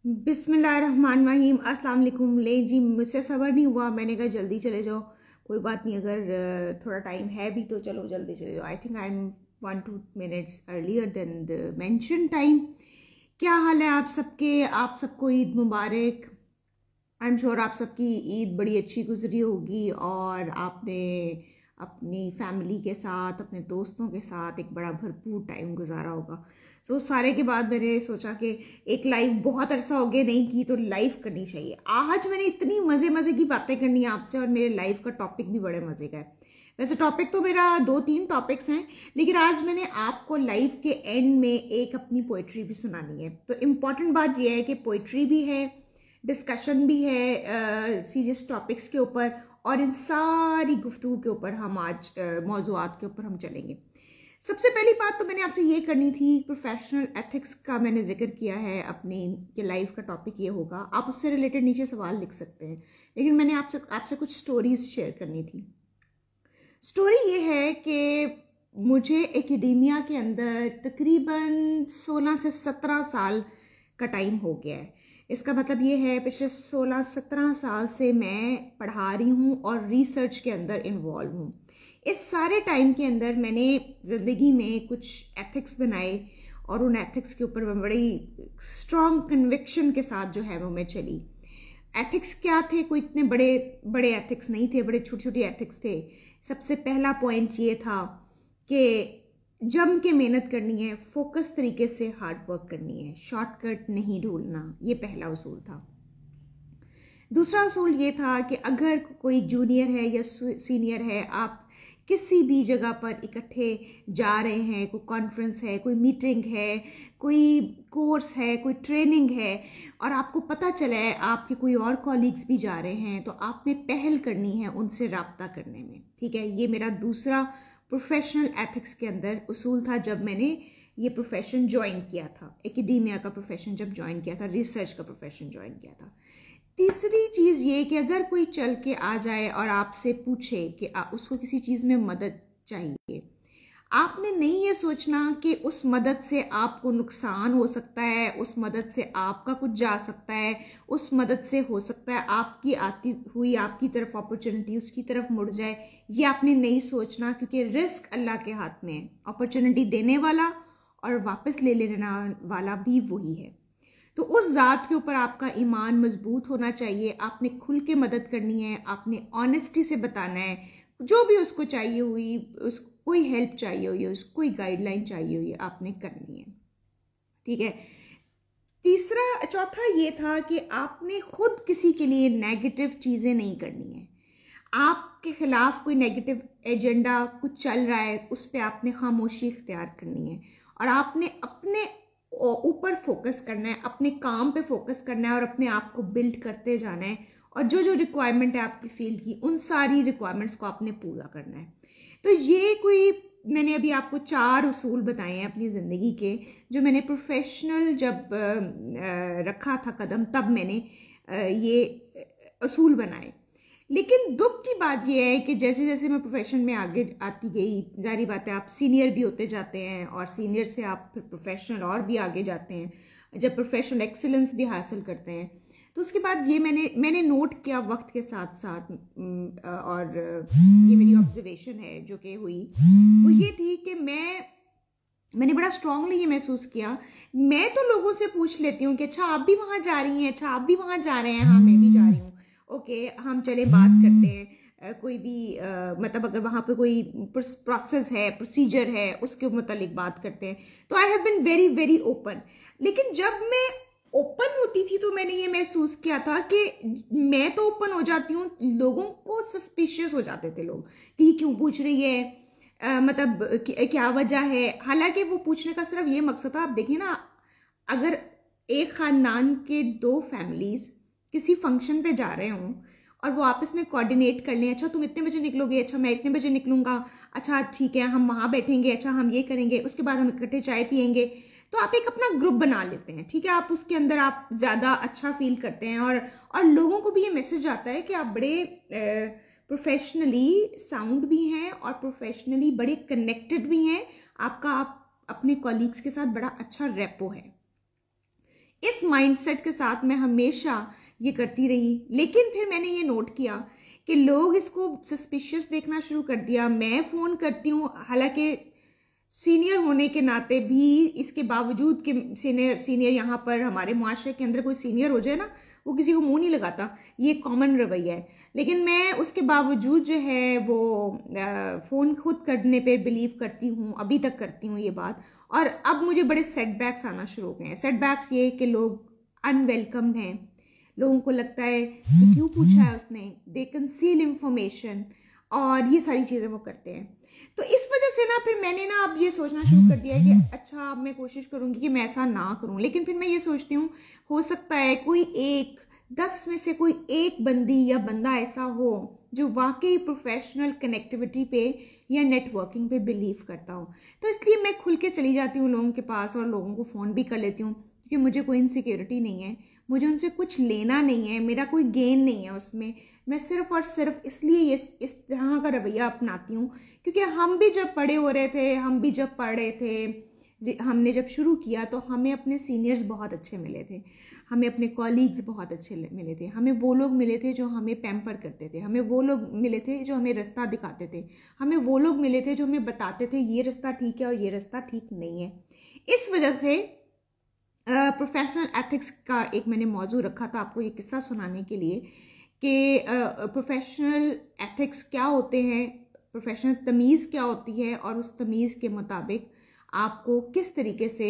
बिस्मिल्लाहिर्रहमानिर्रहीम। अस्सलाम वालेकुम। ले जी, मुझसे सब्र नहीं हुआ, मैंने कहा जल्दी चले जाओ। कोई बात नहीं, अगर थोड़ा टाइम है भी तो चलो जल्दी चले जाओ। I think I am 1-2 minutes earlier than the mention time. क्या हाल है आप सबके? आप सबको ईद मुबारक। आई एम श्योर आप सबकी ईद बड़ी अच्छी गुजरी होगी और आपने अपनी फैमिली के साथ, अपने दोस्तों के साथ एक बड़ा भरपूर टाइम गुजारा होगा। सो सारे के बाद मैंने सोचा कि एक लाइव बहुत अरसा हो गया नहीं की, तो लाइव करनी चाहिए। आज मैंने इतनी मज़े मज़े की बातें करनी है आपसे, और मेरे लाइव का टॉपिक भी बड़े मज़े का है। वैसे टॉपिक तो मेरा 2-3 टॉपिक्स हैं, लेकिन आज मैंने आपको लाइव के एंड में एक अपनी पोइट्री भी सुनानी है। तो इम्पॉर्टेंट बात यह है कि पोइट्री भी है, डिस्कशन भी है सीरियस टॉपिक्स के ऊपर, और इन सारी गुफ्तगू के ऊपर हम आज मौज़ूआत के ऊपर हम चलेंगे। सबसे पहली बात तो मैंने आपसे ये करनी थी, प्रोफेशनल एथिक्स का मैंने जिक्र किया है अपनी कि लाइफ का टॉपिक ये होगा। आप उससे रिलेटेड नीचे सवाल लिख सकते हैं, लेकिन मैंने आपसे कुछ स्टोरीज शेयर करनी थी। स्टोरी ये है कि मुझे एकेडेमिया के अंदर तकरीबन 16 से 17 साल का टाइम हो गया है। इसका मतलब ये है पिछले 16-17 साल से मैं पढ़ा रही हूँ और रिसर्च के अंदर इन्वॉल्व हूँ। इस सारे टाइम के अंदर मैंने ज़िंदगी में कुछ एथिक्स बनाए, और उन एथिक्स के ऊपर मैं बड़ी स्ट्रॉन्ग कन्विक्शन के साथ जो है वो मैं चली। एथिक्स क्या थे? कोई इतने बड़े बड़े एथिक्स नहीं थे, बड़े छोटे छोटे एथिक्स थे। सबसे पहला पॉइंट ये था कि जम के मेहनत करनी है, फोकस तरीके से हार्ड वर्क करनी है, शॉर्टकट नहीं ढूंढना। ये पहला उसूल था। दूसरा उसूल ये था कि अगर कोई जूनियर है या सीनियर है, आप किसी भी जगह पर इकट्ठे जा रहे हैं, कोई कॉन्फ्रेंस है, कोई मीटिंग है, कोई कोर्स है, कोई ट्रेनिंग है, और आपको पता चला है आपके कोई और कॉलीग्स भी जा रहे हैं, तो आपने पहल करनी है उनसे राब्ता करने में। ठीक है, ये मेरा दूसरा प्रोफेशनल एथिक्स के अंदर उसूल था जब मैंने ये प्रोफेशन ज्वाइन किया था, एकेडेमिया का प्रोफेशन जब ज्वाइन किया था, रिसर्च का प्रोफेशन ज्वाइन किया था। तीसरी चीज़ ये कि अगर कोई चल के आ जाए और आपसे पूछे कि उसको किसी चीज़ में मदद चाहिए, आपने नहीं ये सोचना कि उस मदद से आपको नुकसान हो सकता है, उस मदद से आपका कुछ जा सकता है, उस मदद से हो सकता है आपकी आती हुई आपकी तरफ अपॉर्चुनिटी उसकी तरफ मुड़ जाए। ये आपने नहीं सोचना, क्योंकि रिस्क अल्लाह के हाथ में है। अपॉर्चुनिटी देने वाला और वापस ले लेने वाला भी वही है। तो उस ज़ात के ऊपर आपका ईमान मजबूत होना चाहिए। आपने खुल के मदद करनी है, आपने ऑनेस्टी से बताना है, जो भी उसको चाहिए हुई, उसको कोई हेल्प चाहिए हुई, उसको कोई गाइडलाइन चाहिए हुई, आपने करनी है। ठीक है। चौथा ये था कि आपने खुद किसी के लिए नेगेटिव चीज़ें नहीं करनी है। आपके खिलाफ कोई नेगेटिव एजेंडा कुछ चल रहा है, उस पर आपने खामोशी इख्तियार करनी है, और आपने अपने ऊपर फोकस करना है, अपने काम पे फोकस करना है, और अपने आप को बिल्ड करते जाना है, और जो जो रिक्वायरमेंट है आपकी फील्ड की, उन सारी रिक्वायरमेंट्स को आपने पूरा करना है। तो ये कोई मैंने अभी आपको 4 उसूल बताए हैं अपनी ज़िंदगी के, जो मैंने प्रोफेशनल जब रखा था कदम, तब मैंने ये उसूल बनाए। लेकिन दुख की बात यह है कि जैसे जैसे मैं प्रोफेशन में आगे आती गई, जारी बात है आप सीनियर भी होते जाते हैं, और सीनियर से आप फिर प्रोफेशनल और भी आगे जाते हैं, जब प्रोफेशनल एक्सीलेंस भी हासिल करते हैं। तो उसके बाद ये मैंने नोट किया वक्त के साथ साथ, और ये मेरी ऑब्जर्वेशन है जो कि हुई, वो ये थी कि मैंने बड़ा स्ट्रांगली ये महसूस किया। मैं तो लोगों से पूछ लेती हूँ कि अच्छा आप भी वहाँ जा रही हैं, अच्छा आप भी वहाँ जा रहे हैं, हाँ मैं भी जा रही हूँ, ओके हम चले बात करते हैं। कोई भी मतलब अगर वहाँ पे कोई प्रोसेस है, प्रोसीजर है, उसके मुतालिक बात करते हैं। तो I have been very very open. लेकिन जब मैं ओपन होती थी तो मैंने ये महसूस किया था कि मैं तो ओपन हो जाती हूँ, लोगों को सस्पिशियस हो जाते थे लोग कि क्यों पूछ रही है, मतलब क्या वजह है। हालांकि वो पूछने का सिर्फ ये मकसद था। आप देखिए ना, अगर एक खानदान के 2 फैमिलीज किसी फंक्शन पे जा रहे हों और वो आपस में कोऑर्डिनेट कर लें, अच्छा तुम इतने बजे निकलोगे, अच्छा मैं इतने बजे निकलूंगा, अच्छा ठीक है हम वहाँ बैठेंगे, अच्छा हम ये करेंगे, उसके बाद हम इकट्ठे चाय पियेंगे, तो आप एक अपना ग्रुप बना लेते हैं। ठीक है, आप उसके अंदर आप ज़्यादा अच्छा फील करते हैं, और लोगों को भी ये मैसेज आता है कि आप बड़े प्रोफेशनली साउंड भी हैं और प्रोफेशनली बड़े कनेक्टेड भी हैं, आप अपने कॉलीग्स के साथ बड़ा अच्छा रेपो है। इस माइंडसेट के साथ मैं हमेशा ये करती रही। लेकिन फिर मैंने ये नोट किया कि लोग इसको सस्पिशियस देखना शुरू कर दिया। मैं फ़ोन करती हूँ, हालांकि सीनियर होने के नाते भी, इसके बावजूद कि सीनियर यहाँ पर हमारे मुआशरे के अंदर कोई सीनियर हो जाए ना, वो किसी को मुंह नहीं लगाता, ये कॉमन रवैया है। लेकिन मैं उसके बावजूद जो है वो फ़ोन खुद करने पे बिलीव करती हूँ, अभी तक करती हूँ ये बात। और अब मुझे बड़े सेटबैक्स आना शुरू हो गए हैं। सेटबैक्स ये कि लोग अनवेलकम्ड हैं, लोगों को लगता है कि क्यों पूछा है उसने, दे कंसील इंफॉर्मेशन, और ये सारी चीज़ें वो करते हैं। तो इस वजह से ना फिर मैंने ना अब ये सोचना शुरू कर दिया है कि अच्छा अब मैं कोशिश करूँगी कि मैं ऐसा ना करूँ। लेकिन फिर मैं ये सोचती हूँ, हो सकता है कोई 10 में से कोई एक बंदी या बंदा ऐसा हो जो वाकई प्रोफेशनल कनेक्टिविटी पे या नेटवर्किंग पे बिलीव करता हो। तो इसलिए मैं खुल के चली जाती हूँ लोगों के पास और लोगों को फ़ोन भी कर लेती हूँ, क्योंकि मुझे कोई इनसिक्योरिटी नहीं है, मुझे उनसे कुछ लेना नहीं है, मेरा कोई गेन नहीं है उसमें। मैं सिर्फ और सिर्फ इसलिए इस तरह का रवैया अपनाती हूँ क्योंकि हम भी जब बड़े हो रहे थे, हम भी जब पढ़ रहे थे, हमने जब शुरू किया तो हमें अपने सीनियर्स बहुत अच्छे मिले थे, हमें अपने कॉलीग्स बहुत अच्छे मिले थे, हमें वो लोग मिले थे जो हमें पैम्पर करते थे, हमें वो लोग मिले थे जो हमें रास्ता दिखाते थे, हमें वो लोग मिले थे जो हमें बताते थे ये रास्ता ठीक है और ये रास्ता ठीक नहीं है। इस वजह से प्रोफेशनल एथिक्स का एक मैंने मौजू रखा था आपको ये किस्सा सुनाने के लिए कि प्रोफेशनल एथिक्स क्या होते हैं, प्रोफेशनल तमीज़ क्या होती है, और उस तमीज़ के मुताबिक आपको किस तरीके से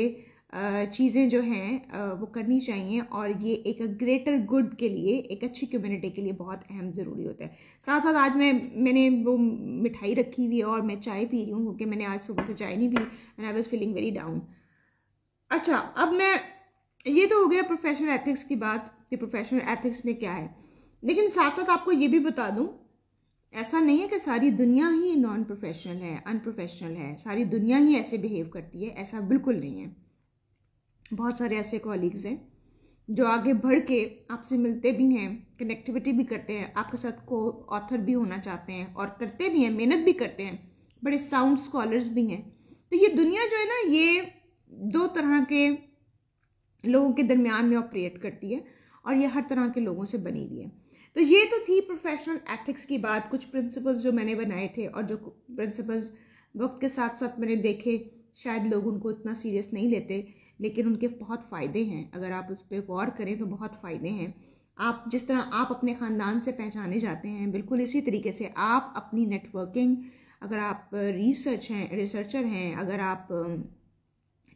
चीज़ें जो हैं वो करनी चाहिए, और ये एक ग्रेटर गुड के लिए, एक अच्छी कम्युनिटी के लिए बहुत अहम ज़रूरी होता है। साथ साथ आज मैंने वो मिठाई रखी हुई है और मैं चाय पी रही हूँ क्योंकि मैंने आज सुबह से चाय नहीं P and I was feeling very down. अच्छा, अब मैं, ये तो हो गया प्रोफेशनल एथिक्स की बात कि प्रोफेशनल एथिक्स में क्या है। लेकिन साथ साथ आपको ये भी बता दूं, ऐसा नहीं है कि सारी दुनिया ही नॉन प्रोफेशनल है, अनप्रोफेशनल है, सारी दुनिया ही ऐसे बिहेव करती है, ऐसा बिल्कुल नहीं है। बहुत सारे ऐसे कॉलीग्स हैं जो आगे बढ़ के आपसे मिलते भी हैं, कनेक्टिविटी भी करते हैं, आपके साथ को ऑथर भी होना चाहते हैं और करते भी हैं, मेहनत भी करते हैं, बड़े साउंड स्कॉलर्स भी हैं। तो ये दुनिया जो है ना, ये 2 तरह के लोगों के दरमियान में ऑपरेट करती है और ये हर तरह के लोगों से बनी हुई है। तो ये तो थी प्रोफेशनल एथिक्स की बात, कुछ प्रिंसिपल्स जो मैंने बनाए थे और जो प्रिंसिपल्स वक्त के साथ साथ मैंने देखे, शायद लोग उनको इतना सीरियस नहीं लेते, लेकिन उनके बहुत फ़ायदे हैं। अगर आप उस पर गौर करें तो बहुत फ़ायदे हैं। आप जिस तरह आप अपने ख़ानदान से पहचाने जाते हैं, बिल्कुल इसी तरीके से आप अपनी नेटवर्किंग, अगर आप रिसर्चर हैं, अगर आप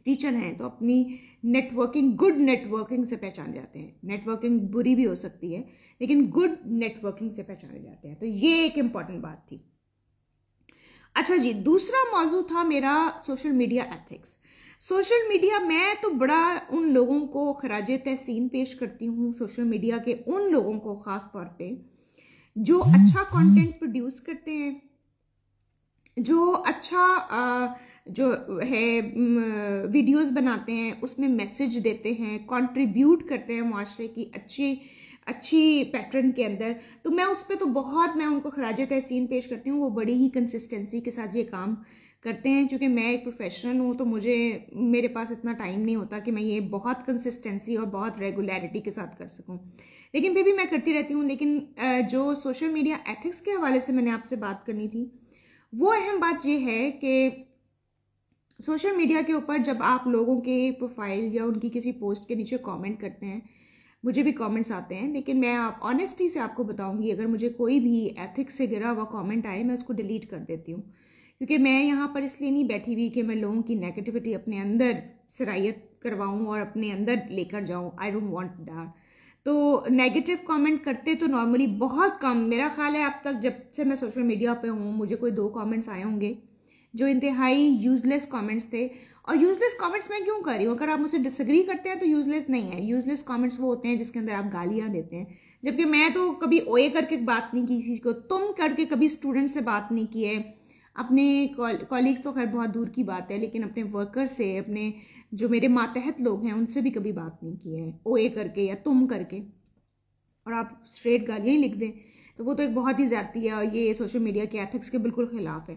टीचर हैं, तो अपनी नेटवर्किंग, गुड नेटवर्किंग से पहचाने जाते हैं। नेटवर्किंग बुरी भी हो सकती है लेकिन गुड नेटवर्किंग से पहचाने जाते हैं। तो ये एक इम्पॉर्टेंट बात थी। अच्छा जी, दूसरा मौजू था मेरा social media ethics. Social media, मैं तो बड़ा उन लोगों को खराजे तहसीन पेश करती हूँ, सोशल मीडिया के उन लोगों को ख़ास तौर पे जो अच्छा कंटेंट प्रोड्यूस करते हैं, जो अच्छा जो है वीडियोस बनाते हैं, उसमें मैसेज देते हैं, कंट्रीब्यूट करते हैं माशरे की अच्छी पैटर्न के अंदर। तो मैं उस पर तो बहुत, मैं उनको खराजे तहसीन पेश करती हूँ। वो बड़ी ही कंसिस्टेंसी के साथ ये काम करते हैं। क्योंकि मैं एक प्रोफेशनल हूँ तो मेरे पास इतना टाइम नहीं होता कि मैं ये बहुत कंसिस्टेंसी और बहुत रेगुलरिटी के साथ कर सकूँ, लेकिन फिर भी मैं करती रहती हूँ। लेकिन जो सोशल मीडिया एथिक्स के हवाले से मैंने आपसे बात करनी थी, वो अहम बात ये है कि सोशल मीडिया के ऊपर जब आप लोगों के प्रोफाइल या उनकी किसी पोस्ट के नीचे कमेंट करते हैं, मुझे भी कमेंट्स आते हैं, लेकिन मैं ऑनेस्टी से आपको बताऊंगी, अगर मुझे कोई भी एथिक्स से गिरा हुआ कमेंट आए, मैं उसको डिलीट कर देती हूँ। क्योंकि मैं यहाँ पर इसलिए नहीं बैठी हुई कि मैं लोगों की नेगेटिविटी अपने अंदर सरायत करवाऊँ और अपने अंदर लेकर जाऊँ। I don't want that. तो नेगेटिव कमेंट करते तो नॉर्मली बहुत कम, मेरा ख्याल है अब तक जब से मैं सोशल मीडिया पे हूँ, मुझे कोई 2 कमेंट्स आए होंगे जो इंतहाई यूजलेस कमेंट्स थे। और यूजलेस कमेंट्स मैं क्यों कर रही हूँ, अगर आप मुझसे डिसएग्री करते हैं तो यूजलेस नहीं है। यूजलेस कमेंट्स वो होते हैं जिसके अंदर आप गालियाँ देते हैं, जबकि मैं तो कभी ओए करके बात नहीं की किसी को, तुम करके कभी स्टूडेंट से बात नहीं की है, अपने कॉलीग्स तो खैर बहुत दूर की बात है, लेकिन अपने वर्कर से, अपने जो मेरे मातहत लोग हैं उनसे भी कभी बात नहीं की है ओए करके या तुम करके, और आप स्ट्रेट गालियाँ ही लिख दें। तो वो तो एक बहुत ही ज़्यादती है और ये सोशल मीडिया के एथिक्स के बिल्कुल खिलाफ है।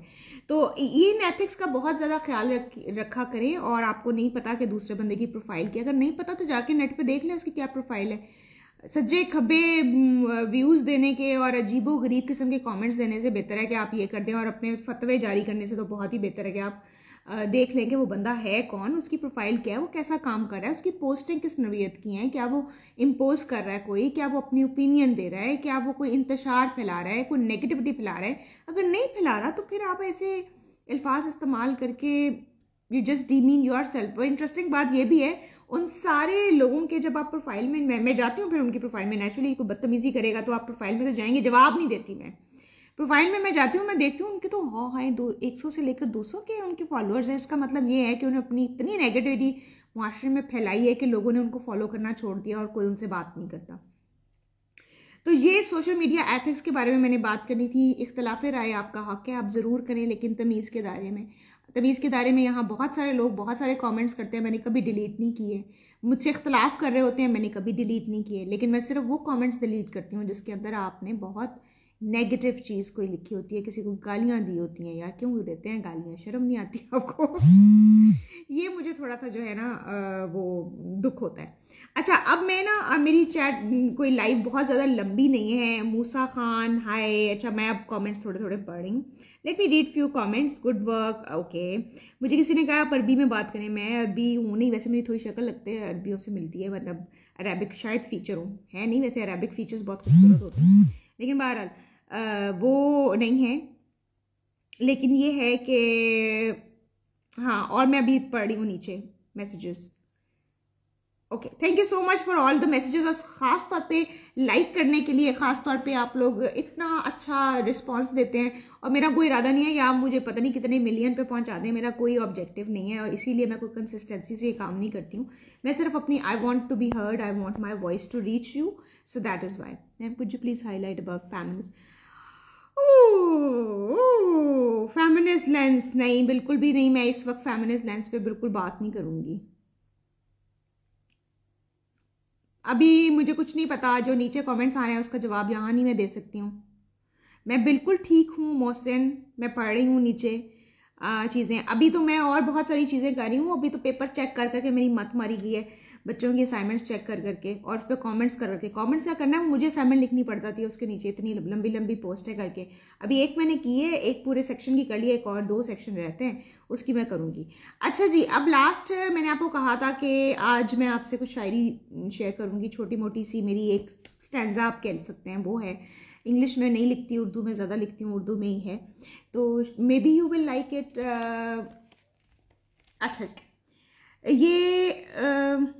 तो ये इन एथिक्स का बहुत ज़्यादा ख्याल रखा करें। और आपको नहीं पता कि दूसरे बंदे की प्रोफाइल की, अगर नहीं पता तो जाके नेट पे देख लें उसकी क्या प्रोफाइल है। सज्जे खब्बे व्यूज़ देने के और अजीबो गरीब किस्म के कमेंट्स देने से बेहतर है कि आप ये कर दें, और अपने फतवे जारी करने से तो बहुत ही बेहतर है कि आप देख लें कि वो बंदा है कौन, उसकी प्रोफाइल क्या है, वो कैसा काम कर रहा है, उसकी पोस्टिंग किस नौइयत की हैं, क्या वो इम्पोज कर रहा है कोई, क्या वो अपनी ओपिनियन दे रहा है, क्या वो कोई इंतशार फैला रहा है, कोई नेगेटिविटी फैला रहा है। अगर नहीं फैला रहा तो फिर आप ऐसे अल्फाज इस्तेमाल करके you just demean your self. Interesting बात यह भी है, उन सारे लोगों के जब आप प्रोफाइल में मैं जाती हूँ, फिर उनकी प्रोफाइल में नेचुरली कोई बदतमीजी करेगा तो आप प्रोफाइल में तो जाएंगे, जवाब नहीं देती मैं। प्रोफाइल में मैं जाती हूँ, मैं देखती हूँ उनके तो हाँ 100 से लेकर 200 के उनके फॉलोअर्स हैं। इसका मतलब ये है कि उन्हें अपनी इतनी नेगेटिविटी माशरे में फैलाई है कि लोगों ने उनको फॉलो करना छोड़ दिया और कोई उनसे बात नहीं करता। तो ये सोशल मीडिया एथिक्स के बारे में मैंने बात करनी थी। इख्तलाफ राय आपका हक है, आप ज़रूर करें, लेकिन तमीज़ के दायरे में। तमीज़ के दायरे में यहाँ बहुत सारे लोग बहुत सारे कमेंट्स करते हैं, मैंने कभी डिलीट नहीं किए। मुझसे इख्तलाफ कर रहे होते हैं, मैंने कभी डिलीट नहीं किए, लेकिन मैं सिर्फ वो कमेंट्स डिलीट करती हूँ जिसके अंदर आपने बहुत नेगेटिव चीज़ कोई लिखी होती है, किसी को गालियाँ दी होती हैं। यार क्यों देते हैं गालियाँ, शर्म नहीं आती आपको? ये मुझे थोड़ा सा जो है ना वो दुख होता है। अच्छा, अब मैं ना मेरी चैट कोई लाइव बहुत ज़्यादा लंबी नहीं है। मूसा खान हाय। अच्छा, मैं अब कमेंट्स थोड़े थोड़े पढ़ रही हूँ। Let me read few comments. Good work. Okay, मुझे किसी ने कहा आप अरबी में बात करें। मैं अरबी हूँ नहीं, वैसे मेरी थोड़ी शक्ल लगती है अरबियों से मिलती है, मतलब अरेबिक शायद फीचर हूँ, है नहीं, वैसे अरेबिक फीचर्स बहुत खूबसूरत होते हैं, लेकिन बहरहाल वो नहीं है। लेकिन ये है कि हाँ, और मैं अभी पढ़ रही हूँ नीचे messages. Okay, thank you so much for all the messages. और ख़ास तौर पे लाइक करने के लिए, ख़ास तौर पे आप लोग इतना अच्छा रिस्पांस देते हैं। और मेरा कोई इरादा नहीं है कि आप मुझे पता नहीं कितने मिलियन पे पहुंचा दें, मेरा कोई ऑब्जेक्टिव नहीं है, और इसीलिए मैं कोई कंसिस्टेंसी से ये काम नहीं करती हूँ। मैं सिर्फ अपनी I want to be heard, I want my voice to reach you, so that is why. Ma'am could you please highlight about feminist? Feminist lens नहीं, बिल्कुल भी नहीं। मैं इस वक्त फेमिनिस्ट लेंस पे बिल्कुल बात नहीं करूंगी। अभी मुझे कुछ नहीं पता, जो नीचे कमेंट्स आ रहे हैं उसका जवाब यहाँ नहीं मैं दे सकती हूँ। मैं बिल्कुल ठीक हूँ मोहसिन, मैं पढ़ रही हूँ नीचे चीज़ें। अभी तो मैं और बहुत सारी चीज़ें कर रही हूँ। अभी तो पेपर चेक कर करके मेरी मत मारी गई है, बच्चों की असाइनमेंट्स चेक कर करके, और उस पर कॉमेंट्स कर करके। कॉमेंट्स क्या करना है, मुझे असाइनमेंट लिखनी पड़ता थी उसके नीचे, इतनी लंबी लंबी पोस्ट है करके। अभी एक मैंने की है, एक पूरे सेक्शन की कर ली, एक और 2 सेक्शन रहते हैं, उसकी मैं करूँगी। अच्छा जी, अब लास्ट मैंने आपको कहा था कि आज मैं आपसे कुछ शायरी शेयर करूँगी, छोटी मोटी सी मेरी एक स्टैंजा आप कह सकते हैं। वो है, इंग्लिश में नहीं लिखती, उर्दू में ज़्यादा लिखती हूँ, उर्दू में ही है, तो may be you will like it. अच्छा, ये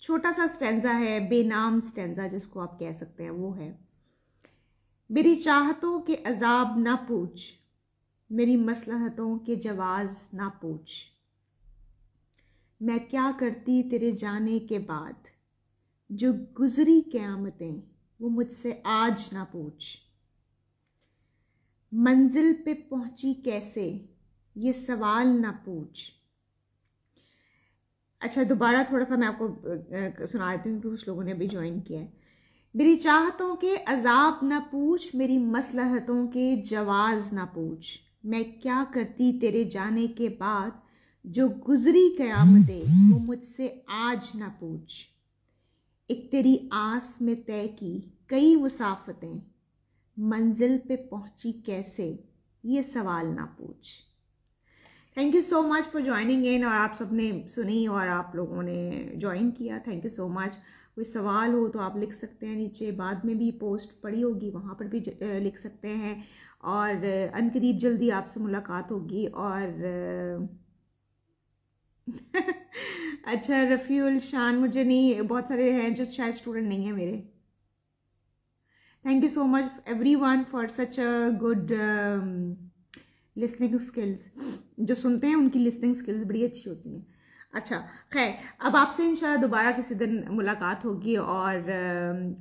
छोटा सा स्टैंजा है, बेनाम स्टैंजा जिसको आप कह सकते हैं। वो है, मेरी चाहतों के अजाब ना पूछ, मेरी मसलहतों के जवाज ना पूछ, मैं क्या करती तेरे जाने के बाद, जो गुजरी क़यामतें वो मुझसे आज ना पूछ, मंजिल पे पहुंची कैसे ये सवाल ना पूछ। अच्छा, दोबारा थोड़ा सा मैं आपको सुना देती हूँ, कुछ लोगों ने अभी ज्वाइन किया है। मेरी चाहतों के अजाब ना पूछ, मेरी मसलहतों के जवाज ना पूछ, मैं क्या करती तेरे जाने के बाद, जो गुजरी क़यामतें वो मुझसे आज ना पूछ, एक तेरी आस में तय की कई मुसाफतें, मंजिल पे पहुंची कैसे ये सवाल ना पूछ। Thank you so much for joining in. और आप सबने सुनी और आप लोगों ने ज्वाइन किया, थैंक यू सो मच। कोई सवाल हो तो आप लिख सकते हैं नीचे, बाद में भी पोस्ट पड़ी होगी वहाँ पर भी लिख सकते हैं। और अनकरीब जल्दी आपसे मुलाकात होगी। और अच्छा, रफ़ीउल शान, मुझे नहीं, बहुत सारे हैं जो शायद स्टूडेंट नहीं है मेरे। Thank you so much everyone for such a good listening skills. जो सुनते हैं उनकी लिसनिंग स्किल्स बड़ी अच्छी होती हैं। अच्छा, खैर, अब आपसे इंशाल्लाह दोबारा किसी दिन मुलाकात होगी और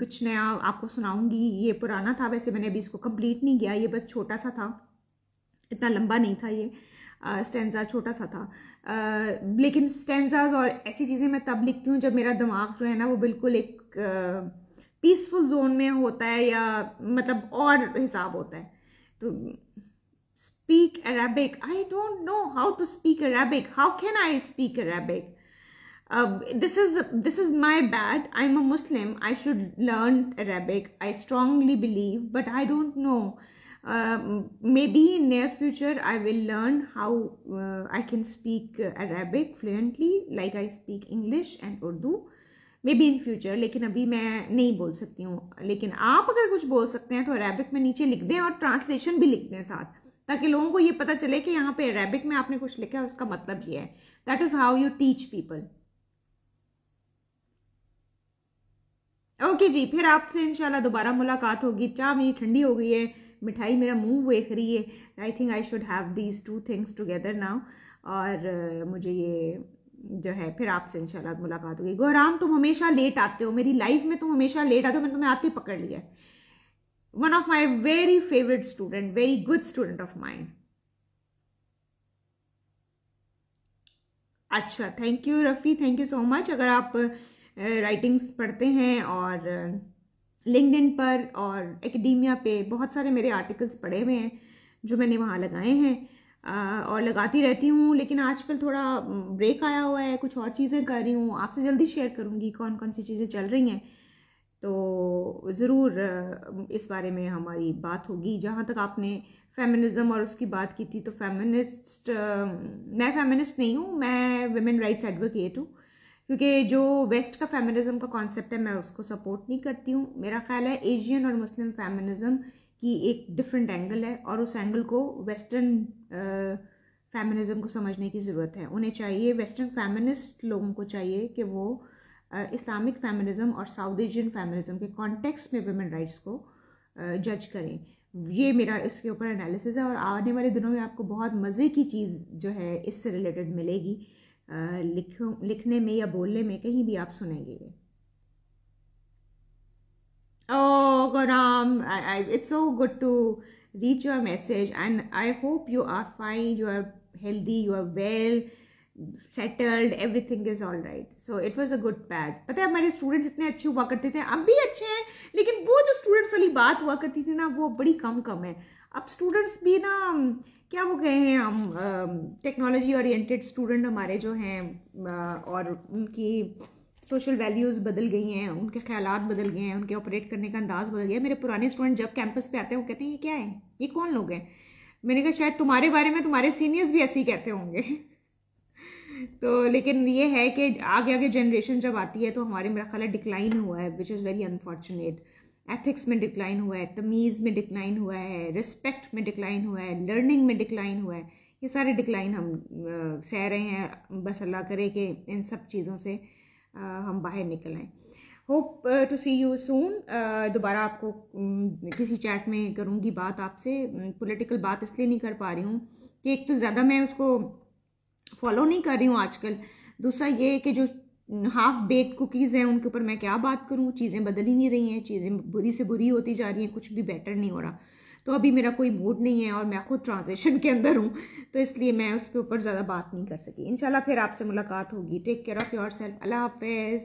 कुछ नया आपको सुनाऊंगी। ये पुराना था, वैसे मैंने अभी इसको कंप्लीट नहीं किया, ये बस छोटा सा था, इतना लंबा नहीं था ये स्टेंजा, छोटा सा था। लेकिन स्टेंजाज और ऐसी चीज़ें मैं तब लिखती हूँ जब मेरा दिमाग जो है ना वो बिल्कुल एक पीसफुल जोन में होता है या मतलब और हिसाब होता है। तो speak Arabic, I don't know how to speak Arabic. How can I speak Arabic? This is my bad. I'm a Muslim. I should learn Arabic. I strongly believe, but I don't know. Maybe in near future I will learn how I can speak Arabic fluently, like I speak English and Urdu. Maybe in future, लेकिन अभी मैं नहीं बोल सकती हूँ। लेकिन आप अगर कुछ बोल सकते हैं तो अरेबिक में नीचे लिख दें और ट्रांसलेशन भी लिख दें साथ, ताकि लोगों को ये पता चले कि यहाँ पे अरेबिक में आपने कुछ लिखा है, उसका मतलब ये है। That is how you teach people. Okay जी, फिर आपसे इंशाल्लाह दोबारा मुलाकात होगी। चाय मेरी ठंडी हो गई है, मिठाई मेरा मुंह देख रही है। आई think I should have these two things together now. और मुझे ये जो है फिर आपसे इंशाल्लाह मुलाकात होगी। गौराम, तुम हमेशा लेट आते हो मेरी लाइफ में, तुम हमेशा लेट आते हो, मैंने तुम्हें आते ही पकड़ लिया। One of my very favourite student, very good student of mind. अच्छा, thank you Rafi, thank you so much. अगर आप राइटिंग्स पढ़ते हैं और लिंक्डइन पर और एकेडेमिया पे बहुत सारे मेरे आर्टिकल्स पढ़े हुए हैं जो मैंने वहाँ लगाए हैं और लगाती रहती हूँ, लेकिन आजकल थोड़ा ब्रेक आया हुआ है, कुछ और चीज़ें कर रही हूँ। आपसे जल्दी शेयर करूँगी कौन कौन सी चीज़ें चल रही हैं, तो ज़रूर इस बारे में हमारी बात होगी। जहाँ तक आपने फेमिनिज़म और उसकी बात की थी, तो मैं फेमिनिस्ट नहीं हूँ, मैं वुमेन राइट्स एडवोकेट हूँ, क्योंकि जो वेस्ट का फेमिनिज़म का कॉन्सेप्ट है मैं उसको सपोर्ट नहीं करती हूँ। मेरा ख्याल है एशियन और मुस्लिम फेमिनिज़म की एक डिफरेंट एंगल है और उस एंगल को वेस्टर्न फेमिनिज़म को समझने की ज़रूरत है। उन्हें चाहिए, वेस्टर्न फेमिनिस्ट लोगों को चाहिए कि वो इस्लामिक फेमिनिज़म और साउथ एशियन फेमिनिज़म के कॉन्टेक्स्ट में वुमेन राइट्स को जज करें। ये मेरा इसके ऊपर एनालिसिस है और आने वाले दिनों में आपको बहुत मज़े की चीज़ जो है इससे रिलेटेड मिलेगी। लिखने में या बोलने में कहीं भी आप सुनेंगे। Oh, Garam, it's so good to read your message and I hope you are fine, you are healthy, you are well settled, everything is all right. So it was a good bad. पता है हमारे students इतने अच्छे हुआ करते थे, अब भी अच्छे हैं, लेकिन वो जो स्टूडेंट्स वाली बात हुआ करती थी ना, वो बड़ी कम है। अब स्टूडेंट्स भी ना, क्या वो कहे हैं हम, टेक्नोलॉजी ओरिएंटेड स्टूडेंट हमारे जो हैं और उनकी सोशल वैल्यूज़ बदल गई हैं, उनके ख्यालात बदल गए हैं, उनके ऑपरेट करने का अंदाज़ बदल गया। मेरे पुराने स्टूडेंट जब कैंपस पे आते हैं वो कहते हैं ये क्या है, ये कौन लोग हैं। मैंने कहा शायद तुम्हारे बारे में तुम्हारे सीनियर्स भी ऐसे ही कहते होंगे। तो लेकिन ये है कि आगे जनरेशन जब आती है तो हमारे मेरा ख्याल है डिक्लाइन हुआ है, which is very unfortunate. Ethics में डिक्लाइन हुआ है, तमीज़ में डिक्लाइन हुआ है, रिस्पेक्ट में डिक्लाइन हुआ है, लर्निंग में डिक्लाइन हुआ है। ये सारे डिक्लाइन हम सह रहे हैं। बस अल्लाह करे कि इन सब चीज़ों से हम बाहर निकल आएँ। Hope to see you soon. दोबारा आपको किसी चैट में करूँगी बात आपसे। पॉलिटिकल बात इसलिए नहीं कर पा रही हूँ कि एक तो ज़्यादा मैं उसको फॉलो नहीं कर रही हूँ आजकल, दूसरा ये कि जो हाफ बेक कुकीज़ हैं उनके ऊपर मैं क्या बात करूँ। चीज़ें बदल ही नहीं रही हैं, चीज़ें बुरी से बुरी होती जा रही हैं, कुछ भी बेटर नहीं हो रहा। तो अभी मेरा कोई मूड नहीं है और मैं खुद ट्रांजिशन के अंदर हूँ, तो इसलिए मैं उसके ऊपर ज़्यादा बात नहीं कर सकी। इंशाल्लाह फिर आपसे मुलाकात होगी। Take care of yourself. अल्लाह हाफ़िज़।